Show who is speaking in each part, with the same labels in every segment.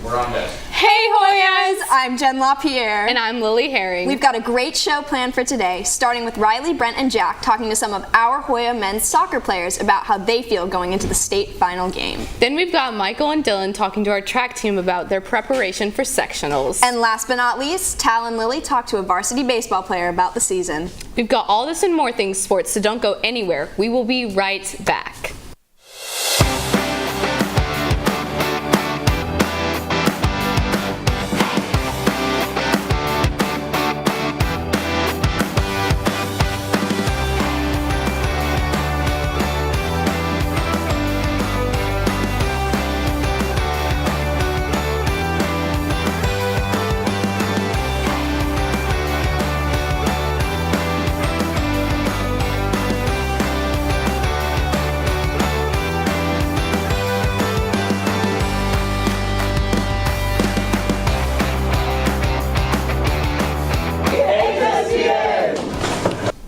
Speaker 1: We're on this.
Speaker 2: Hey Hoyas!
Speaker 3: I'm Jen LaPierre.
Speaker 2: And I'm Lily Herring.
Speaker 3: We've got a great show planned for today, starting with Riley, Brent, and Jack talking to some of our Hoya men's soccer players about how they feel going into the state final game.
Speaker 2: Then we've got Michael and Dylan talking to our track team about their preparation for sectionals.
Speaker 3: And last but not least, Tal and Lily talk to a varsity baseball player about the season.
Speaker 2: We've got all this and more things sports, so don't go anywhere. We will be right back.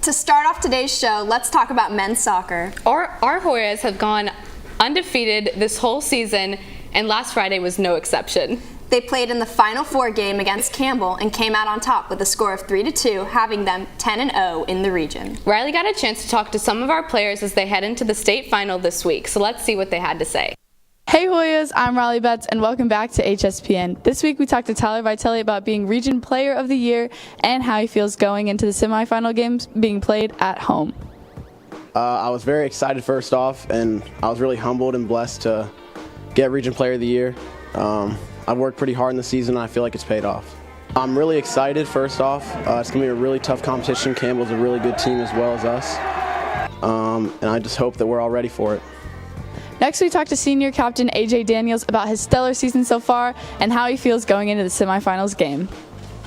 Speaker 3: To start off today's show, let's talk about men's soccer.
Speaker 2: Our Hoyas have gone undefeated this whole season, and last Friday was no exception.
Speaker 3: They played in the Final Four game against Campbell and came out on top with a score of 3-2, having them 10-0 in the region.
Speaker 2: Riley got a chance to talk to some of our players as they head into the state final this week, so let's see what they had to say.
Speaker 4: Hey Hoyas, I'm Riley Betts and welcome back to Hspn. This week we talked to Tyler Vitelli about being Region Player of the Year and how he feels going into the semifinal games being played at home.
Speaker 5: I was very excited first off, and I was really humbled and blessed to get Region Player of the Year. I've worked pretty hard in the season and I feel like it's paid off. I'm really excited first off. It's going to be a really tough competition. Campbell's a really good team as well as us. And I just hope that we're all ready for it.
Speaker 4: Next we talked to senior captain AJ Daniels about his stellar season so far and how he feels going into the semifinals game.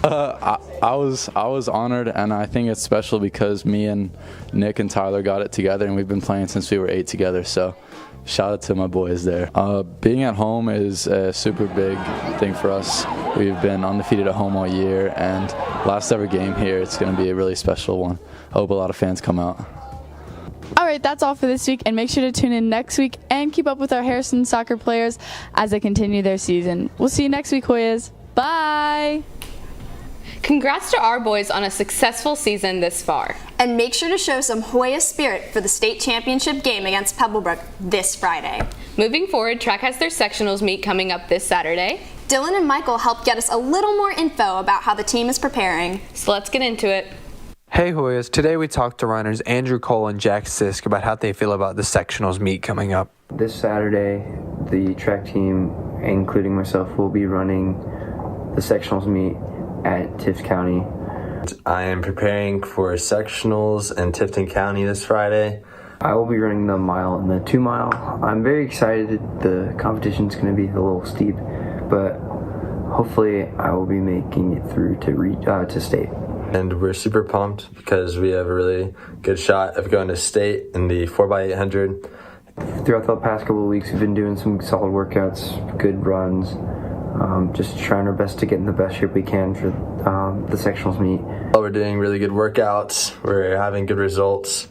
Speaker 6: I was honored, and I think it's special because me and Nick and Tyler got it together, and we've been playing since we were 8 together, so shout out to my boys there. Being at home is a super big thing for us. We've been undefeated at home all year, and last ever game here, it's going to be a really special one. I hope a lot of fans come out.
Speaker 4: Alright, that's all for this week, and make sure to tune in next week and keep up with our Harrison soccer players as they continue their season. We'll see you next week, Hoyas. Bye!
Speaker 2: Congrats to our boys on a successful season this far.
Speaker 3: And make sure to show some Hoya spirit for the state championship game against Pebblebrook this Friday.
Speaker 2: Moving forward, track has their sectionals meet coming up this Saturday.
Speaker 3: Dylan and Michael helped get us a little more info about how the team is preparing.
Speaker 2: So let's get into it.
Speaker 1: Hey Hoyas, today we talked to runners Andrew Cole and Jack Sisk about how they feel about the sectionals meet coming up.
Speaker 7: This Saturday, the track team, including myself, will be running the sectionals meet at Tift County.
Speaker 8: I am preparing for sectionals in Tifton County this Friday.
Speaker 7: I will be running the mile and the 2 mile. I'm very excited. The competition's going to be a little steep, but hopefully I will be making it through to state.
Speaker 8: And we're super pumped because we have a really good shot of going to state in the 4x800.
Speaker 7: Throughout the past couple of weeks, we've been doing some solid workouts, good runs, just trying our best to get in the best shape we can for the sectionals meet.
Speaker 8: We're doing really good workouts, we're having good results,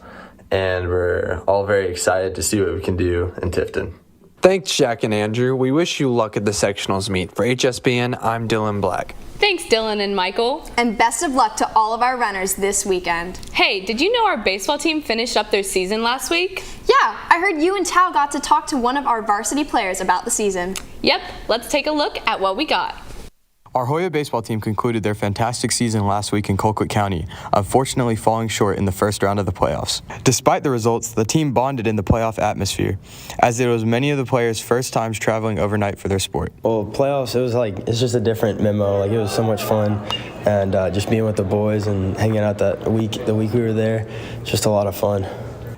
Speaker 8: and we're all very excited to see what we can do in Tifton.
Speaker 1: Thanks, Jack and Andrew. We wish you luck at the sectionals meet. For HSBN, I'm Dylan Black.
Speaker 2: Thanks, Dylan and Michael.
Speaker 3: And best of luck to all of our runners this weekend.
Speaker 2: Hey, did you know our baseball team finished up their season last week?
Speaker 3: Yeah, I heard you and Tal got to talk to one of our varsity players about the season.
Speaker 2: Yep, let's take a look at what we got.
Speaker 9: Our Hoya baseball team concluded their fantastic season last week in Colquitt County, unfortunately falling short in the first round of the playoffs. Despite the results, the team bonded in the playoff atmosphere, as it was many of the players' first times traveling overnight for their sport.
Speaker 10: Well, playoffs, it's just a different memo. It was so much fun, and just being with the boys and hanging out the week we were there, just a lot of fun.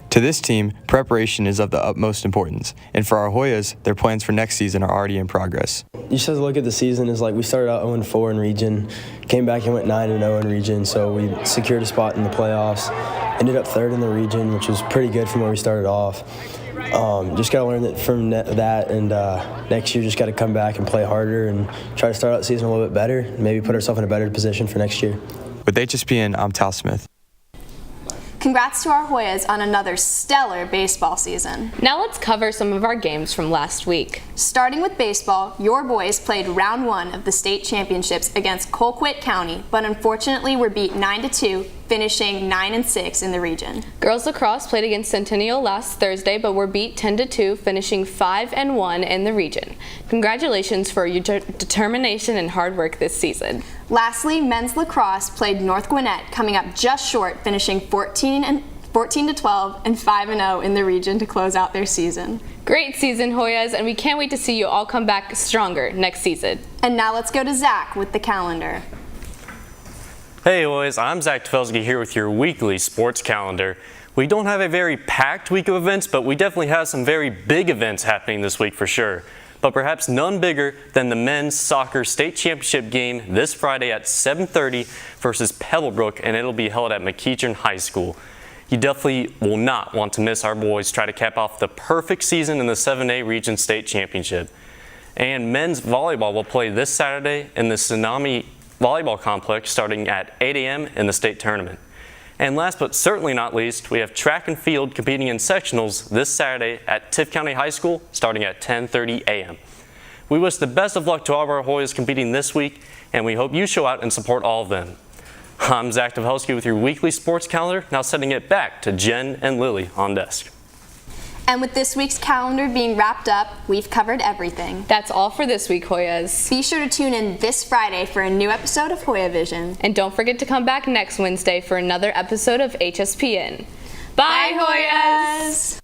Speaker 9: To this team, preparation is of the utmost importance, and for our Hoyas, their plans for next season are already in progress.
Speaker 10: You just have to look at the season as we started out 0-4 in region, came back and went 9-0 in region, so we secured a spot in the playoffs, ended up 3rd in the region, which was pretty good from where we started off. Just got to learn that from that, and next year just got to come back and play harder and try to start out the season a little bit better, maybe put ourselves in a better position for next year.
Speaker 9: With HSPN, I'm Tal Smith.
Speaker 3: Congrats to our Hoyas on another stellar baseball season.
Speaker 2: Now let's cover some of our games from last week.
Speaker 3: Starting with baseball, your boys played round 1 of the state championships against Colquitt County, but unfortunately were beat 9-2, finishing 9-6 in the region.
Speaker 2: Girls lacrosse played against Centennial last Thursday, but were beat 10-2, finishing 5-1 in the region. Congratulations for your determination and hard work this season.
Speaker 3: Lastly, men's lacrosse played North Gwinnett, coming up just short, finishing 14-12 and 5-0 in the region to close out their season.
Speaker 2: Great season, Hoyas, and we can't wait to see you all come back stronger next season.
Speaker 3: And now let's go to Zach with the calendar.
Speaker 11: Hey Hoyas, I'm Zach Tefelsky here with your weekly sports calendar. We don't have a very packed week of events, but we definitely have some very big events happening this week for sure. But perhaps none bigger than the men's soccer state championship game this Friday at 7:30 versus Pebblebrook, and it'll be held at McEachern High School. You definitely will not want to miss our boys try to cap off the perfect season in the 7A Region State Championship. And men's volleyball will play this Saturday in the Tsunami Volleyball Complex starting at 8 a.m. in the state tournament. And last but certainly not least, we have track and field competing in sectionals this Saturday at Tift County High School starting at 10:30 a.m. We wish the best of luck to all of our Hoyas competing this week, and we hope you show out and support all of them. I'm Zach Tefelsky with your weekly sports calendar, now sending it back to Jen and Lily on desk.
Speaker 3: And with this week's calendar being wrapped up, we've covered everything.
Speaker 2: That's all for this week, Hoyas.
Speaker 3: Be sure to tune in this Friday for a new episode of Hoya Vision.
Speaker 2: And don't forget to come back next Wednesday for another episode of HSPN. Bye, Hoyas!